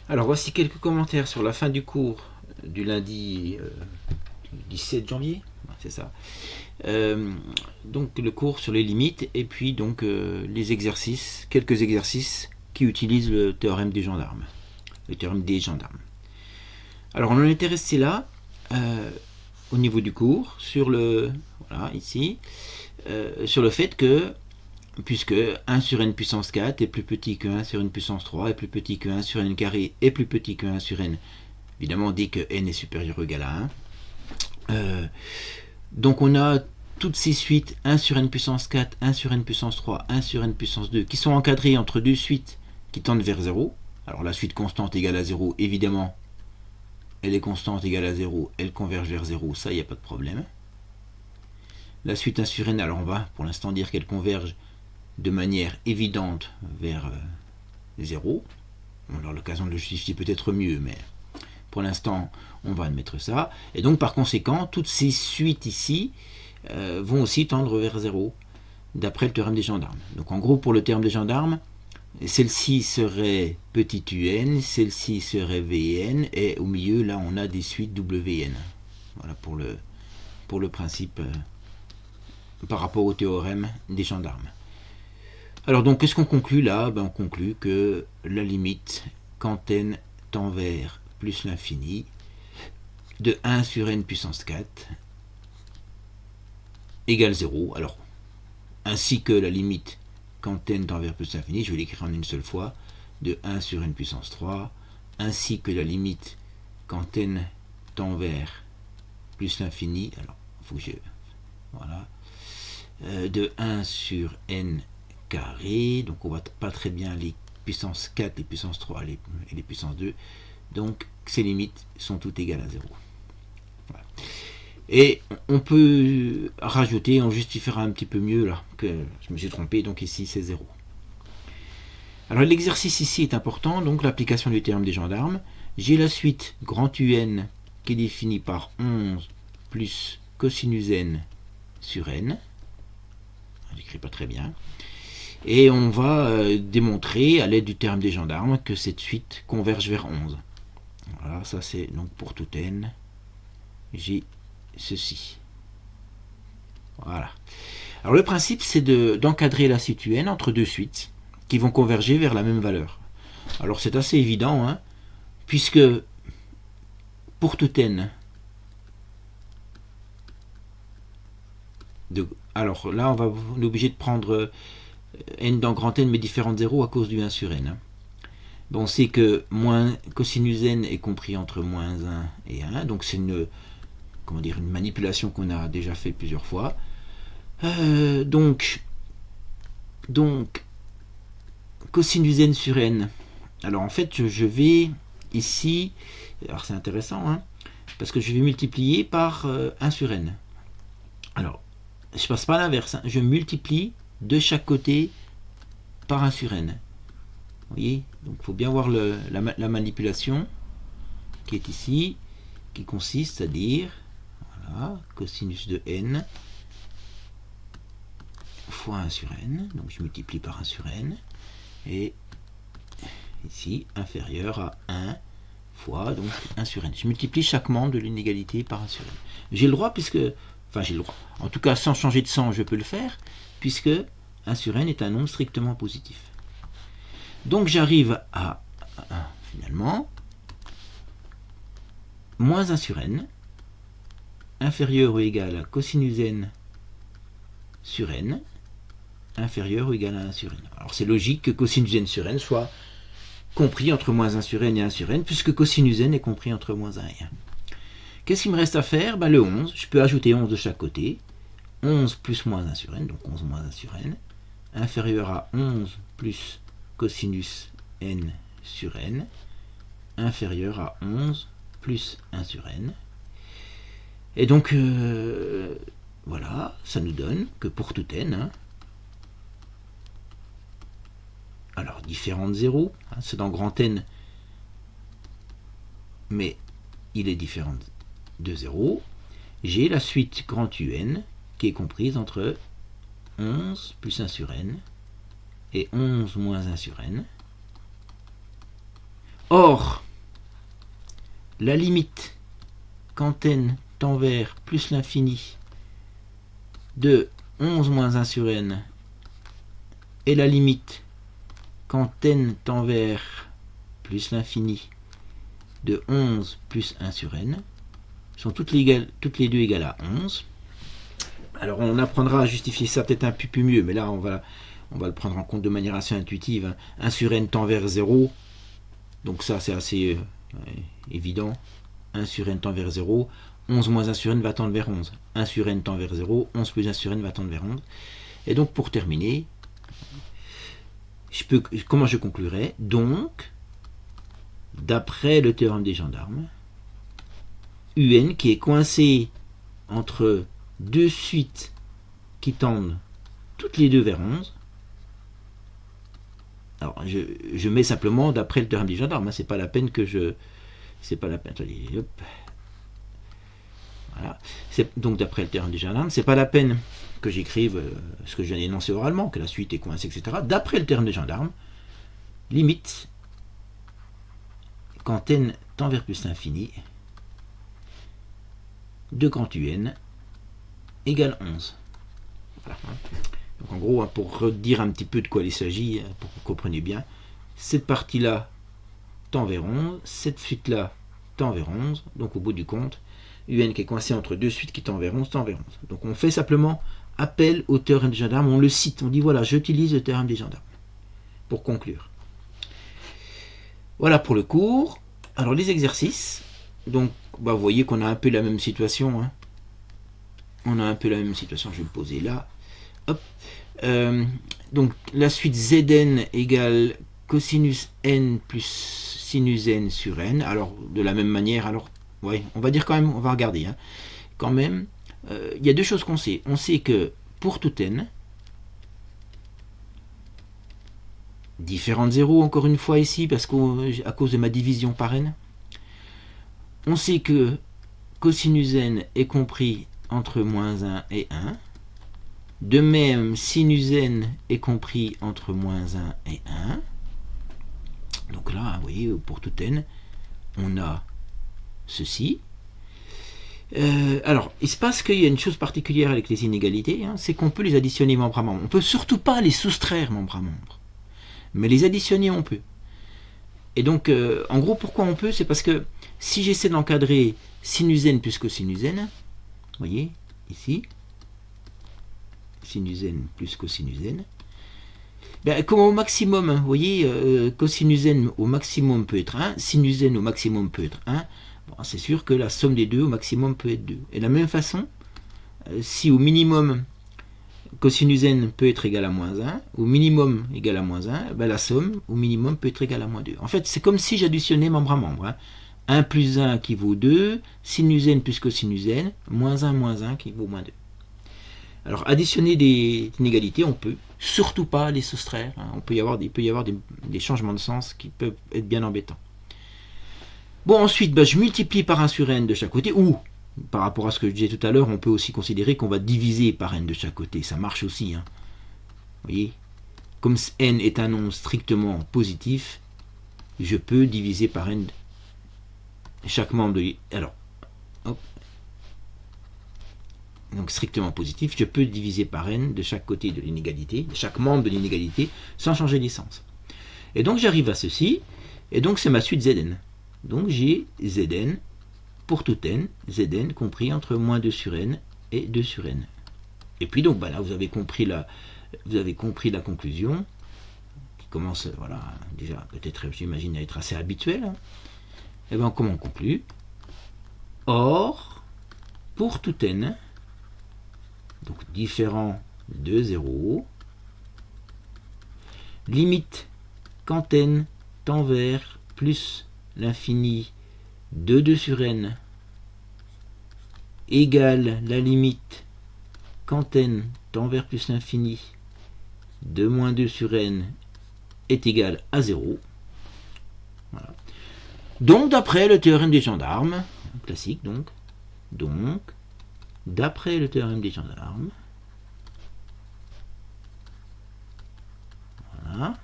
Alors voici quelques commentaires sur la fin du cours du lundi 17 janvier, c'est ça. Donc le cours sur les limites et puis donc les exercices, quelques exercices qui utilisent le théorème des gendarmes. Le théorème des gendarmes. Alors on en était resté là au niveau du cours sur le voilà ici sur le fait que puisque 1 sur n puissance 4 est plus petit que 1 sur n puissance 3 est plus petit que 1 sur n carré est plus petit que 1 sur n, évidemment dès que n est supérieur ou égal à 1. Donc on a toutes ces suites 1 sur n puissance 4, 1 sur n puissance 3, 1 sur n puissance 2 qui sont encadrées entre deux suites qui tendent vers 0. Alors la suite constante égale à 0, évidemment, elle est constante égale à 0, elle converge vers 0, ça il n'y a pas de problème. La suite 1 sur n, alors on va pour l'instant dire qu'elle converge de manière évidente vers 0. On aura l'occasion de le justifier peut-être mieux, mais pour l'instant, on va admettre ça. Et donc, par conséquent, toutes ces suites ici vont aussi tendre vers 0, d'après le théorème des gendarmes. Donc, en gros, pour le théorème des gendarmes, celle-ci serait petit un, celle-ci serait vn, et au milieu, là, on a des suites wn. Voilà pour le principe par rapport au théorème des gendarmes. Alors donc, qu'est-ce qu'on conclut là? On conclut que la limite, quand n tend vers plus l'infini, de 1 sur n puissance 4 égale 0. Alors, ainsi que la limite, quand n tend vers plus l'infini, je vais l'écrire en une seule fois, de 1 sur n puissance 3, ainsi que la limite, quand n tend vers plus l'infini, alors, il faut que je... Voilà. De 1 sur n carré, donc on voit pas très bien les puissances 4, les puissances 3 et les puissances 2, donc ces limites sont toutes égales à 0. Voilà. Et on peut rajouter, on justifiera un petit peu mieux là, que je me suis trompé, donc ici c'est 0. Alors l'exercice ici est important, donc l'application du théorème des gendarmes. J'ai la suite grand UN qui est définie par 11 plus cosinus n sur n. Je n'écris pas très bien. Et on va démontrer à l'aide du théorème des gendarmes que cette suite converge vers 11. Voilà, ça c'est donc pour tout n, j'ai ceci. Voilà. Alors le principe c'est d'encadrer la suite un entre deux suites qui vont converger vers la même valeur. Alors c'est assez évident, hein, puisque pour tout n, alors là on est obligé de prendre n dans grand N mais différent de 0 à cause du 1 sur n. Hein. Bon, on sait que moins cosinus n est compris entre moins 1 et 1, donc c'est une manipulation qu'on a déjà fait plusieurs fois. Donc cosinus n sur n. Alors en fait, je vais ici, alors c'est intéressant, hein, parce que je vais multiplier par 1 sur n. Alors, je passe pas à l'inverse, hein, je multiplie de chaque côté par 1 sur n. Vous voyez, donc il faut bien voir la manipulation qui est ici, qui consiste à dire, voilà, cosinus de n fois 1 sur n, donc je multiplie par 1 sur n, et ici, inférieur à 1 fois donc 1 sur n. Je multiplie chaque membre de l'inégalité par 1 sur n. J'ai le droit, j'ai le droit, en tout cas sans changer de sens, je peux le faire, puisque 1 sur n est un nombre strictement positif. Donc j'arrive à, finalement, moins 1 sur n, inférieur ou égal à cosinus n sur n, inférieur ou égal à 1 sur n. Alors c'est logique que cosinus n sur n soit compris entre moins 1 sur n et 1 sur n, puisque cosinus n est compris entre moins 1 et 1. Qu'est-ce qu'il me reste à faire? Le 11, je peux ajouter 11 de chaque côté, 11 plus moins 1 sur n, donc 11 moins 1 sur n, inférieur à 11 plus cosinus n sur n, inférieur à 11 plus 1 sur n. Et donc, voilà, ça nous donne que pour tout n, hein, alors différent de 0, hein, c'est dans grand N, mais il est différent de 0, j'ai la suite grand UN qui est comprise entre 11 plus 1 sur n et 11 moins 1 sur n. Or, la limite quand n tend vers plus l'infini de 11 moins 1 sur n et la limite quand n tend vers plus l'infini de 11 plus 1 sur n sont toutes les deux égales à 11. Alors on apprendra à justifier ça peut-être un peu mieux, mais là on va le prendre en compte de manière assez intuitive. 1 sur n tend vers 0, donc ça c'est assez évident. 1 sur n tend vers 0, 11 moins 1 sur n va tendre vers 11. 1 sur n tend vers 0, 11 plus 1 sur n va tendre vers 11. Et donc pour terminer, comment je conclurai? Donc, d'après le théorème des gendarmes, un qui est coincé entre deux suites qui tendent toutes les deux vers 11. Alors, je mets simplement d'après le théorème des gendarmes, hein, c'est pas la peine que je... C'est pas la peine... Attendez, hop. Voilà. Donc, d'après le théorème des gendarmes, c'est pas la peine que j'écrive ce que je viens d'énoncer oralement, que la suite est coincée, etc. D'après le théorème des gendarmes, limite, quand n tend vers plus l'infini, de grand un égale 11. Voilà. Donc en gros, pour redire un petit peu de quoi il s'agit, pour que vous compreniez bien, cette partie-là tend vers 11, cette suite-là tend vers 11, donc au bout du compte, un qui est coincé entre deux suites qui tend vers 11, tend vers 11. Donc on fait simplement appel au théorème des gendarmes, on le cite, on dit voilà, j'utilise le théorème des gendarmes, pour conclure. Voilà pour le cours. Alors les exercices, donc vous voyez qu'on a un peu la même situation, hein. On a un peu la même situation, je vais le poser là. Hop. Donc la suite Zn égale cosinus n plus sinus n sur n. Alors de la même manière, alors ouais, on va dire quand même, on va regarder, hein. Quand même, il y a deux choses qu'on sait. On sait que pour tout n, différent de 0 encore une fois ici, parce qu'à cause de ma division par n, on sait que cosinus n est compris entre moins 1 et 1. De même, sinus n est compris entre moins 1 et 1. Donc là, vous voyez, pour tout n, on a ceci. Alors, il se passe qu'il y a une chose particulière avec les inégalités, hein, c'est qu'on peut les additionner membre à membre. On ne peut surtout pas les soustraire membre à membre. Mais les additionner, on peut. Et donc, en gros, pourquoi on peut? C'est parce que si j'essaie d'encadrer sinus n plus cosinus n, vous voyez, ici, sinus n plus cosinus n, ben, comme au maximum, vous voyez, cosinus n au maximum peut être 1, sinus n au maximum peut être 1, bon, c'est sûr que la somme des deux au maximum peut être 2. Et de la même façon, si au minimum cosinus n peut être égal à moins 1, au minimum égal à moins 1, ben la somme au minimum peut être égale à moins 2. En fait, c'est comme si j'additionnais membre à membre, hein. 1 plus 1 qui vaut 2, sinus n plus cosinus n, moins 1 qui vaut moins 2. Alors, additionner des inégalités, on peut surtout pas les soustraire, hein. Il peut y avoir des changements de sens qui peuvent être bien embêtants. Bon, ensuite, ben, je multiplie par 1 sur n de chaque côté, ou, par rapport à ce que je disais tout à l'heure, on peut aussi considérer qu'on va diviser par n de chaque côté. Ça marche aussi, hein. Vous voyez, comme n est un nombre strictement positif, je peux diviser par n chaque membre de... Alors, hop. Donc strictement positif, je peux diviser par n de chaque côté de l'inégalité, de chaque membre de l'inégalité, sans changer les sens. Et donc j'arrive à ceci, et donc c'est ma suite Zn. Donc j'ai Zn pour tout n, Zn compris entre moins 2 sur n et 2 sur n. Et puis donc, bah là vous avez compris la conclusion, qui commence, voilà, déjà peut-être j'imagine à être assez habituelle. Et bien comment on conclut? Or, pour tout n, donc différent de 0, limite quand n tend vers plus l'infini de 2 sur n égale la limite quand n tend vers plus l'infini de moins 2 sur n est égal à 0. Voilà. Donc d'après le théorème des gendarmes, classique donc d'après le théorème des gendarmes, voilà,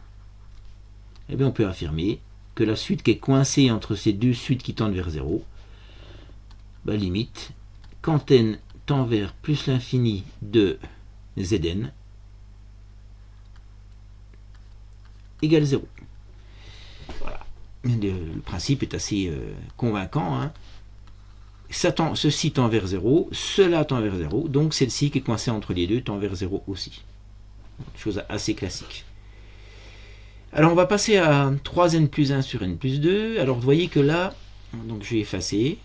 eh bien on peut affirmer que la suite qui est coincée entre ces deux suites qui tendent vers 0, bah, limite, quand n tend vers plus l'infini de Zn égale 0. Voilà. Le principe est assez convaincant. Hein. Ceci tend vers 0, cela tend vers 0, donc celle-ci qui est coincée entre les deux tend vers 0 aussi. Chose assez classique. Alors on va passer à 3n plus 1 sur n plus 2. Alors vous voyez que là, donc je vais effacer.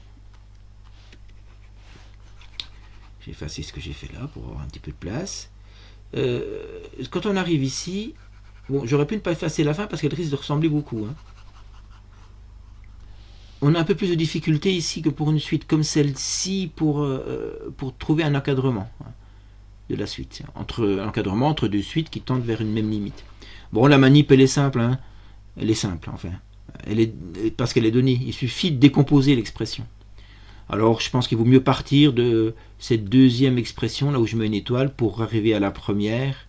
J'ai effacé ce que j'ai fait là pour avoir un petit peu de place. Quand on arrive ici, bon, j'aurais pu ne pas effacer la fin parce qu'elle risque de ressembler beaucoup. Hein. On a un peu plus de difficulté ici que pour une suite comme celle-ci pour trouver un encadrement de la suite. Encadrement entre deux suites qui tendent vers une même limite. Bon, la manip, elle est simple. Hein. Elle est simple, enfin. Parce qu'elle est donnée. Il suffit de décomposer l'expression. Alors, je pense qu'il vaut mieux partir de cette deuxième expression, là où je mets une étoile, pour arriver à la première,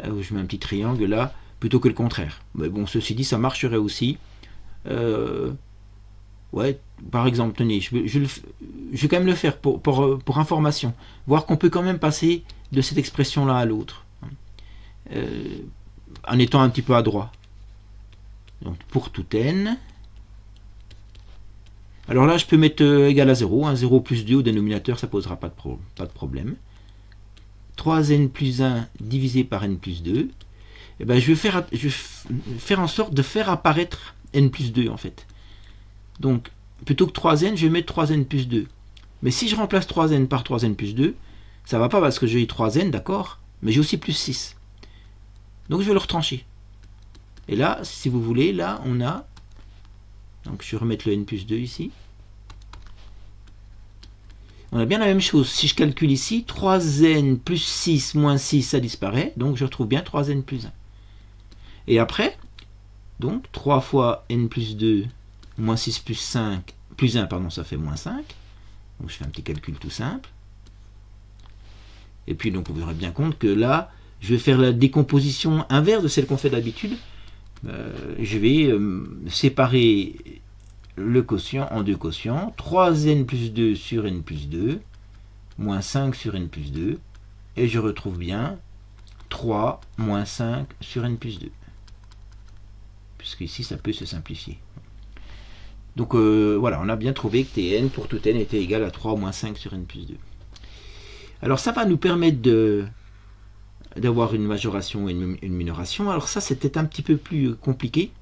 où je mets un petit triangle, là, plutôt que le contraire. Mais bon, ceci dit, ça marcherait aussi. Ouais, par exemple, tenez, je vais quand même le faire pour information. Voir qu'on peut quand même passer de cette expression-là à l'autre. En étant un petit peu adroit. Donc, pour tout n... Alors là, je peux mettre égal à 0. Hein, 0 plus 2 au dénominateur, ça ne posera pas de problème. 3n plus 1 divisé par n plus 2. Et ben, je vais faire en sorte de faire apparaître n plus 2, en fait. Donc, plutôt que 3n, je vais mettre 3n plus 2. Mais si je remplace 3n par 3n plus 2, ça ne va pas parce que j'ai 3n, d'accord, mais j'ai aussi plus 6. Donc, je vais le retrancher. Et là, si vous voulez, là, on a... Donc je vais remettre le n plus 2 ici. On a bien la même chose. Si je calcule ici, 3n plus 6 moins 6, ça disparaît. Donc je retrouve bien 3n plus 1. Et après, donc 3 fois n plus 2 moins 6 plus 5, plus 1, pardon, ça fait moins 5. Donc je fais un petit calcul tout simple. Et puis donc vous aurez bien compte que là, je vais faire la décomposition inverse de celle qu'on fait d'habitude. Je vais séparer le quotient en deux quotients. 3n plus 2 sur n plus 2, moins 5 sur n plus 2, et je retrouve bien 3 moins 5 sur n plus 2. Puisque ici, ça peut se simplifier. Donc voilà, on a bien trouvé que Tn pour tout n était égal à 3 moins 5 sur n plus 2. Alors ça va nous permettre d'avoir une majoration et une minoration. Alors ça, c'était un petit peu plus compliqué.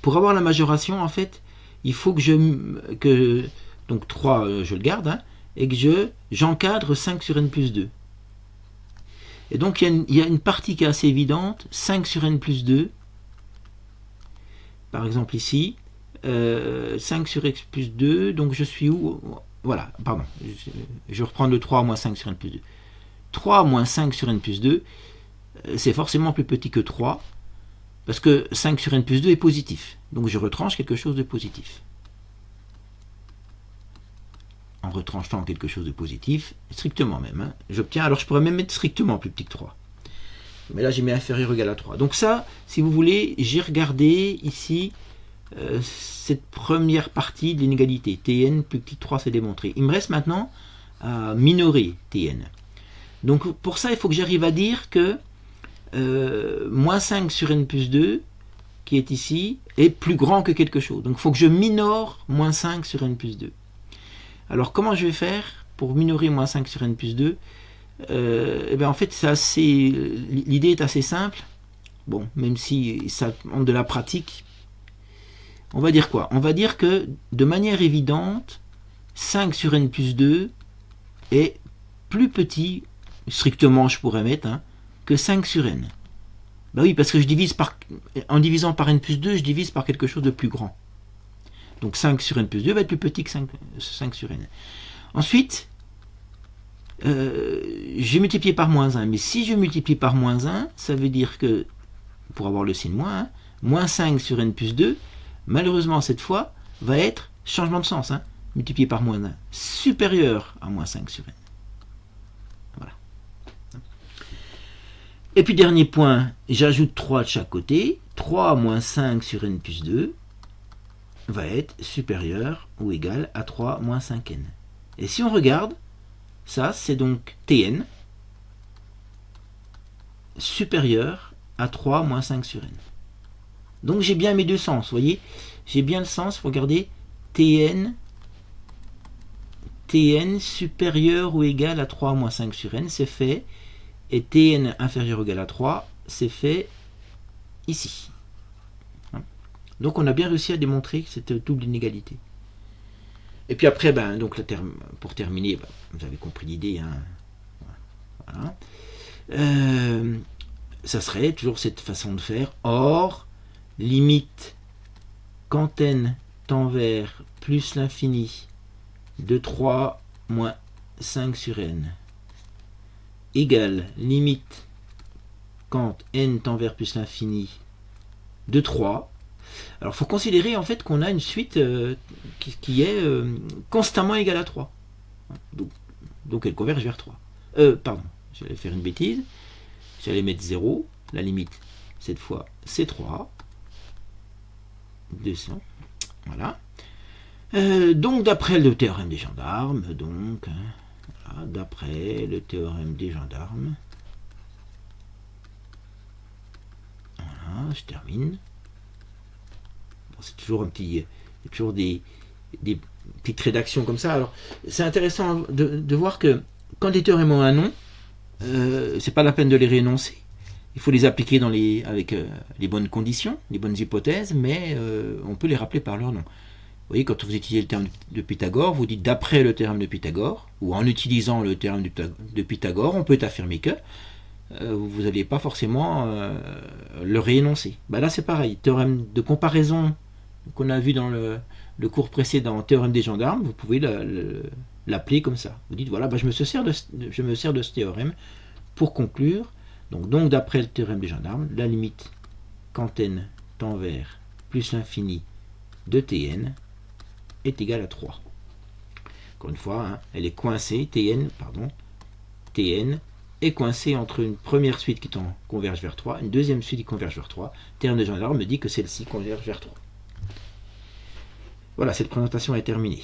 Pour avoir la majoration, en fait, il faut que donc 3, je le garde, hein, et que j'encadre 5 sur n plus 2. Et donc, il y a une partie qui est assez évidente, 5 sur n plus 2. Par exemple, ici, 5 sur x plus 2, donc je suis où? Voilà, pardon, je reprends le 3 moins 5 sur n plus 2. 3 moins 5 sur n plus 2, c'est forcément plus petit que 3, parce que 5 sur n plus 2 est positif. Donc je retranche quelque chose de positif. En retranchant quelque chose de positif, strictement même, hein, j'obtiens, alors je pourrais même mettre strictement plus petit que 3. Mais là j'ai mis inférieur ou égal à 3. Donc ça, si vous voulez, j'ai regardé ici cette première partie de l'inégalité. Tn plus petit que 3, c'est démontré. Il me reste maintenant à minorer Tn. Donc pour ça, il faut que j'arrive à dire que moins 5 sur n plus 2, qui est ici, est plus grand que quelque chose. Donc il faut que je minore moins 5 sur n plus 2. Alors comment je vais faire pour minorer moins 5 sur n plus 2 eh bien, en fait, l'idée est assez simple. Bon, même si ça demande de la pratique. On va dire quoi? On va dire que, de manière évidente, 5 sur n plus 2 est plus petit, strictement je pourrais mettre, hein, que 5 sur n. Ben oui, parce que en divisant par n plus 2, je divise par quelque chose de plus grand. Donc 5 sur n plus 2 va être plus petit que 5 sur n. Ensuite, je vais multiplier par moins 1. Mais si je multiplie par moins 1, ça veut dire que, pour avoir le signe moins, hein, moins 5 sur n plus 2, malheureusement cette fois, va être, changement de sens, hein, multiplié par moins 1, supérieur à moins 5 sur n. Voilà. Et puis dernier point, j'ajoute 3 de chaque côté. 3 moins 5 sur n plus 2 va être supérieur ou égal à 3 moins 5n. Et si on regarde, ça c'est donc Tn supérieur à 3 moins 5 sur n. Donc j'ai bien mes deux sens, vous voyez, j'ai bien le sens, regardez, Tn supérieur ou égal à 3 moins 5 sur n, c'est fait, et Tn inférieur ou égal à 3, c'est fait ici. Donc on a bien réussi à démontrer cette double inégalité. Et puis après, donc pour terminer, vous avez compris l'idée. Voilà. Ça serait toujours cette façon de faire. Or, limite quand n tend vers plus l'infini de 3 moins 5 sur n égale limite quand n tend vers plus l'infini de 3. Alors il faut considérer en fait qu'on a une suite qui est constamment égale à 3. Donc elle converge vers 3. Pardon, j'allais faire une bêtise. J'allais mettre 0. La limite, cette fois, c'est 3. 200. Voilà. Donc d'après le théorème des gendarmes, voilà, d'après le théorème des gendarmes, voilà, je termine. C'est toujours toujours des petites rédactions comme ça. Alors, c'est intéressant de voir que quand les théorèmes ont un nom, c'est pas la peine de les réénoncer. Il faut les appliquer avec les bonnes conditions, les bonnes hypothèses, mais on peut les rappeler par leur nom. Vous voyez, quand vous utilisez le théorème de Pythagore, vous dites d'après le théorème de Pythagore, ou en utilisant le théorème de Pythagore, on peut affirmer que vous n'allez pas forcément le réénoncer. Là, c'est pareil. Théorème de comparaison qu'on a vu dans le cours précédent, théorème des gendarmes, vous pouvez l'appeler comme ça. Vous dites, voilà, je me sers de ce théorème pour conclure. Donc d'après le théorème des gendarmes, la limite quand n tend vers plus l'infini de Tn est égale à 3. Encore une fois, elle est coincée, Tn est coincée entre une première suite qui converge vers 3, une deuxième suite qui converge vers 3. Le théorème des gendarmes me dit que celle-ci converge vers 3. Voilà, cette présentation est terminée.